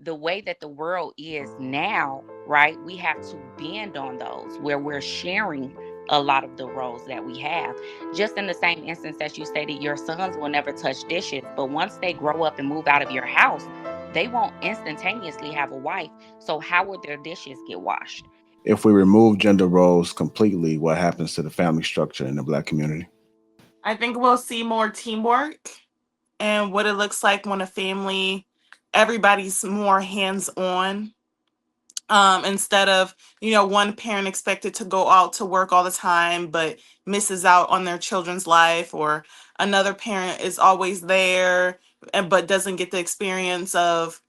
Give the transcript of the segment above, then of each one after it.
the way that the world is now, right, we have to bend on those where we're sharing a lot of the roles that we have. Just in the same instance that you stated, your sons will never touch dishes, but once they grow up and move out of your house, they won't instantaneously have a wife. So, how will their dishes get washed? If we remove gender roles completely, what happens to the family structure in the Black community? I think we'll see more teamwork and what it looks like when a family, everybody's more hands on. Instead of, one parent expected to go out to work all the time but misses out on their children's life, or another parent is always there but doesn't get the experience of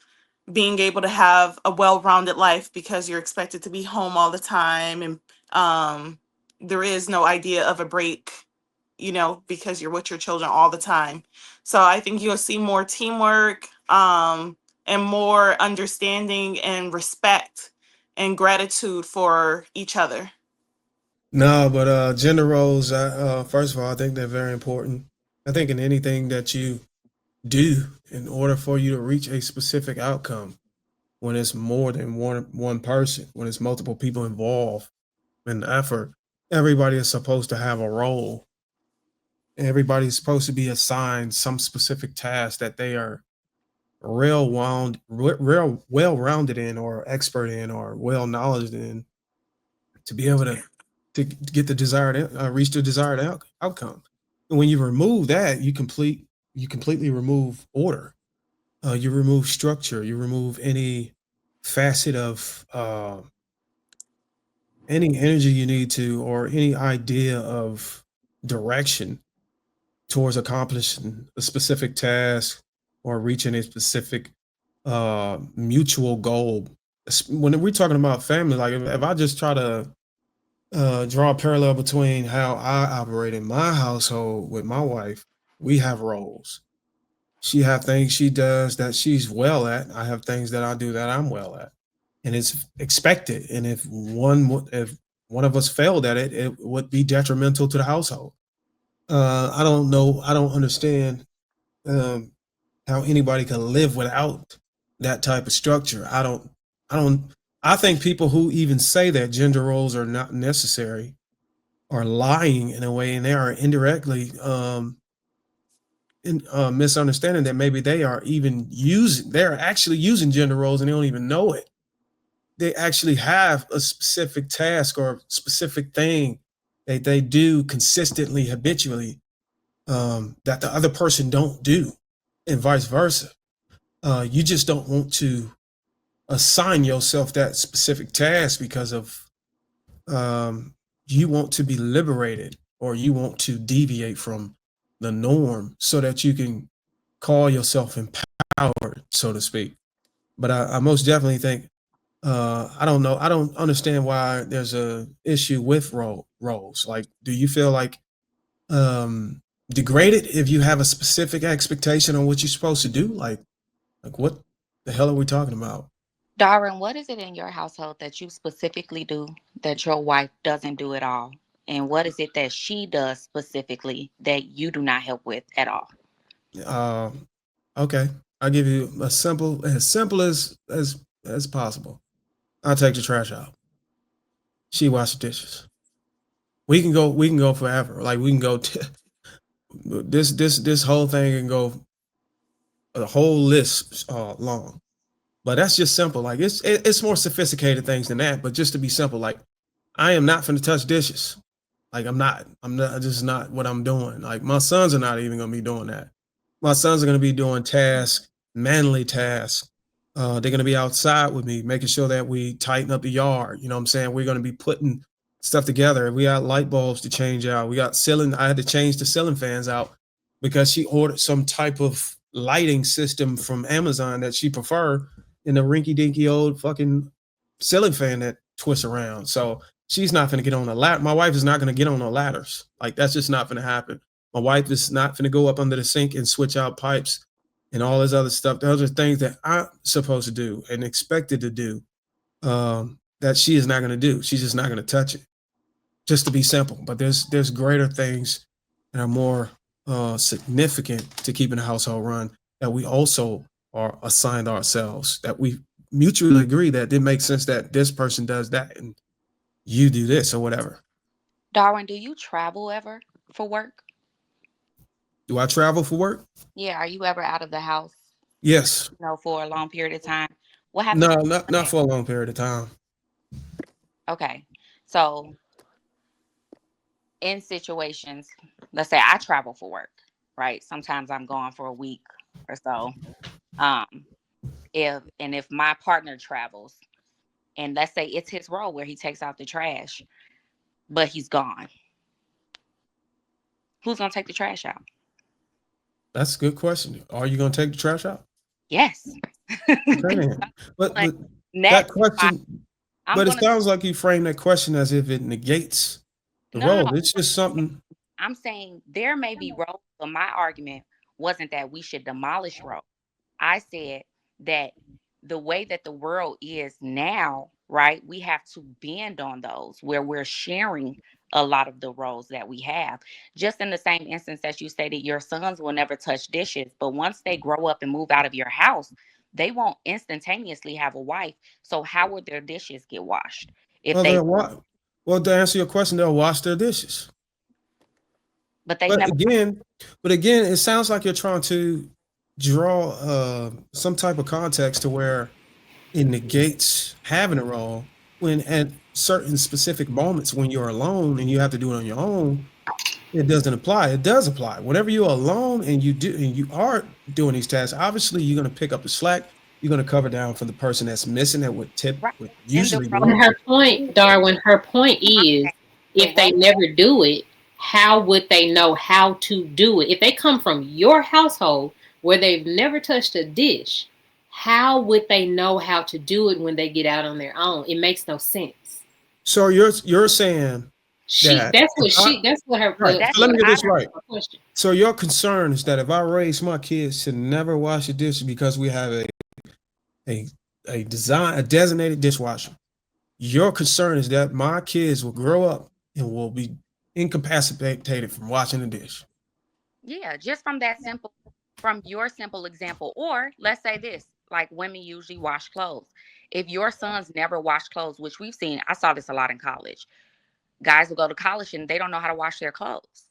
being able to have a well-rounded life because you're expected to be home all the time, and there is no idea of a break, because you're with your children all the time. So I think you'll see more teamwork, and more understanding and respect and gratitude for each other. No, but gender roles, first of all, I think they're very important. I think in anything that you do, in order for you to reach a specific outcome, when it's more than one person, when it's multiple people involved in the effort, everybody is supposed to have a role. Everybody's supposed to be assigned some specific task that they are real well rounded in, or expert in, or well knowledge in, to be able to get the desired reach the desired outcome. And when you remove that, you completely remove order. You remove structure. You remove any facet of any energy you need to, or any idea of direction towards accomplishing a specific task or reaching a specific mutual goal. When we're talking about family, like if I just try to draw a parallel between how I operate in my household with my wife, we have roles. She have things she does that she's well at. I have things that I do that I'm well at, and it's expected. And if one of us failed at it, it would be detrimental to the household. I don't know. I don't understand um, how anybody can live without that type of structure. I don't. I don't. I think people who even say that gender roles are not necessary are lying in a way, and they are indirectly misunderstanding that maybe they're actually using gender roles and they don't even know it. They actually have a specific task or specific thing that they do consistently, habitually, that the other person don't do, and vice versa. You just don't want to assign yourself that specific task because of you want to be liberated, or you want to deviate from the norm so that you can call yourself empowered, so to speak. But I most definitely think I don't know. I don't understand why there's a issue with roles. Like, do you feel like um, degraded if you have a specific expectation on what you're supposed to do? Like what the hell are we talking about? Darren, what is it in your household that you specifically do that your wife doesn't do at all? And what is it that she does specifically that you do not help with at all? Um, okay, I'll give you as simple as possible. I'll take the trash out. She wash the dishes. We can go forever. Like we can go this whole thing can go a whole list long. But that's just simple. Like it's more sophisticated things than that. But just to be simple, like I am not finna touch dishes. Like I'm not. I'm not. This is not what I'm doing. Like my sons are not even gonna be doing that. My sons are gonna be doing tasks, manly tasks. They're gonna be outside with me, making sure that we tighten up the yard. You know what I'm saying? We're gonna be putting stuff together. We got light bulbs to change out. We got ceiling. I had to change the ceiling fans out because she ordered some type of lighting system from Amazon that she preferred in the rinky dinky old fucking ceiling fan that twists around. So she's not going to get on the ladder. My wife is not going to get on the ladders. Like that's just not going to happen. My wife is not going to go up under the sink and switch out pipes and all this other stuff. Those are things that I'm supposed to do and expected to do, that she is not going to do. She's just not going to touch it. Just to be simple. But there's greater things that are more significant to keeping the household run that we also or assigned ourselves, that we mutually agree that it makes sense that this person does that and you do this or whatever. Darwin, do you travel ever for work? Do I travel for work? Yeah, are you ever out of the house, Yes. for a long period of time? What No, happens when not you're for a long period of time. okay. So in situations, let's say I travel for work, right? Sometimes I'm gone for a week or so. Um, if my partner travels and let's say it's his role where he takes out the trash, but he's gone, who's gonna take the trash out? That's a good question. Are you going to take the trash out? Yes. Okay, then. But But that next, question, I'm but it gonna sounds like you frame that question as if it negates the no. role. It's just something. I'm saying there may be roles, but my argument wasn't that we should demolish roles. I said that the way that the world is now, right, we have to bend on those where we're sharing a lot of the roles that we have. Just in the same instance that you stated, your sons will never touch dishes, but once they grow up and move out of your house, they won't instantaneously have a wife. So how would their dishes get washed if Well, they, to answer your question, they'll wash their dishes. but they've But never, again, it sounds like you're trying to draw some type of context to where it negates having a role when at certain specific moments when you're alone and you have to do it on your own, it doesn't apply. It does apply. Whenever you're alone and you are doing these tasks, obviously you're going to pick up the slack. You're going to cover down for the person that's missing that right, would in the usually do role, And it. her point, Darwin, her point I'm is saying the if they role, never do it, how would they know how to do it? If they come from your household where they've never touched a dish, how would they know how to do it when they get out on their own? It makes no sense. So you're saying that if I That's what her right. that's So let what me get I this heard. right. her question. So your concern is that if I raise my kids to never wash the dishes because we have a a designated dishwasher, your concern is that my kids will grow up and will be incapacitated from washing the dish. Yeah, just from that simple, from your simple example. Or let's say this, like women usually wash clothes. If your sons never wash clothes, which we've seen, I saw this a lot in college. Guys will go to college and they don't know how to wash their clothes.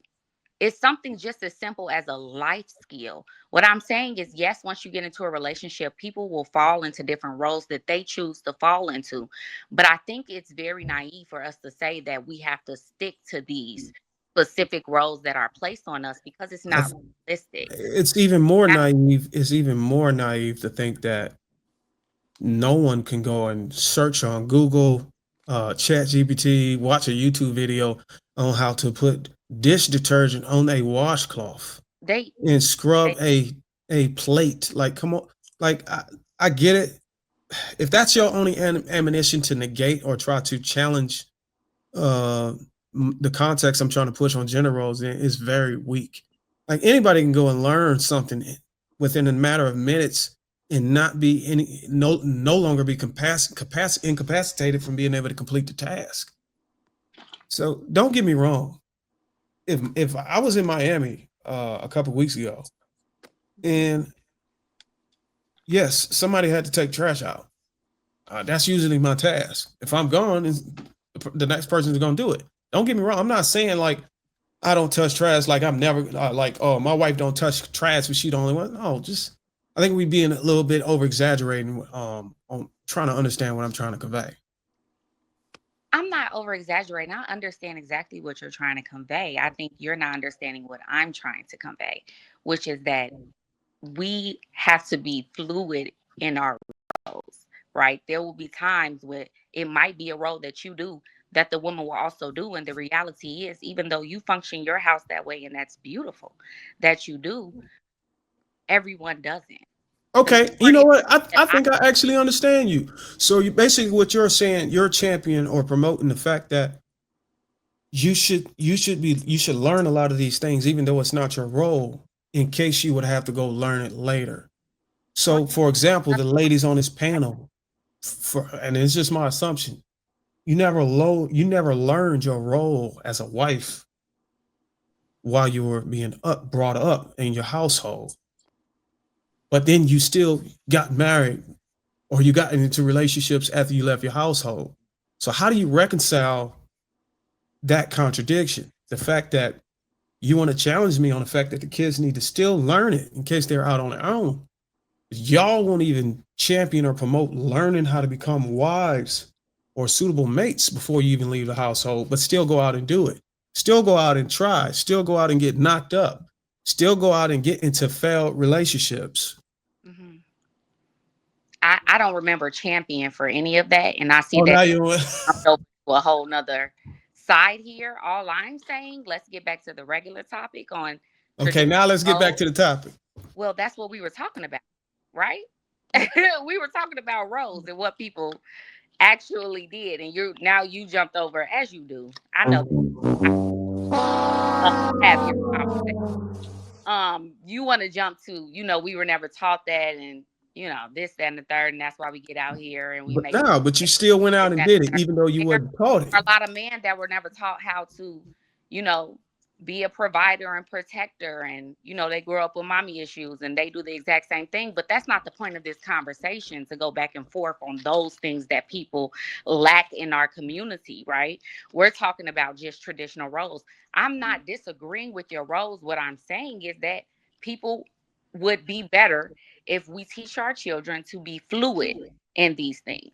It's something just as simple as a life skill. What I'm saying is, yes, once you get into a relationship, people will fall into different roles that they choose to fall into. But I think it's very naive for us to say that we have to stick to these specific roles that are placed on us because it's I not realistic. It's even more That's naive. It's even more naive to think that no one can go and search on Google, Chat GPT, watch a YouTube video on how to put dish detergent on a washcloth they, and scrub they a plate. Like, come on, like I get it. If that's your only ammunition to negate or try to challenge uh, the context I'm trying to push on gender roles, then is very weak. Like anybody can go and learn something within a matter of minutes and not be no longer be incapacitated from being able to complete the task. So don't get me wrong. If I was in Miami a couple weeks ago, and yes, somebody had to take trash out. That's usually my task. If I'm gone, the next person is going to do it. Don't get me wrong. I'm not saying like I don't touch trash. Like I'm never like, oh, my wife don't touch trash, but she the only one. No, just I think we being a little bit over exaggerating on trying to understand what I'm trying to convey. I'm not over exaggerating. I understand exactly what you're trying to convey. I think you're not understanding what I'm trying to convey, which is that we have to be fluid in our roles, right? There will be times where it might be a role that you do that the woman will also do. And the reality is, even though you function your house that way, and that's beautiful that you do, everyone doesn't. The Okay, you majority know of what? that I think I actually understand you. So you basically what you're saying, you're championing or promoting the fact that you should learn a lot of these things, even though it's not your role, in case you would have to go learn it later. well, So, for example, the ladies on this panel, and it's just my assumption, you never learned your role as a wife while you were being brought up in your household. but then you still got married or you got into relationships after you left your household. So how do you reconcile that contradiction? The fact that you want to challenge me on the fact that the kids need to still learn it in case they're out on their own. Y'all won't even champion or promote learning how to become wives or suitable mates before you even leave the household, but still go out and do it. Still go out and try, still go out and get knocked up, still go out and get into failed relationships. Hmm. I don't remember champion for any of that, and I see Oh, that now you jumped over to a whole nother side here. All I'm saying, let's get back to the regular topic on okay, traditional now let's get back roles. to the topic. Well, that's what we were talking about, right? We were talking about roles and what people actually did, and you jumped over as you do. I know have your conversation. You want to jump to, we were never taught that, and this, that, and the third, and that's why we get out here and we But make no, but you still went this, out and that, did and it, the even though you third. wasn't taught There it. are a lot of men that were never taught how to, you know, be a provider and protector, and they grew up with mommy issues and they do the exact same thing. But that's not the point of this conversation, to go back and forth on those things that people lack in our community, right? We're talking about just traditional roles. I'm not disagreeing with your roles. What I'm saying is that people would be better if we teach our children to be fluid in these things.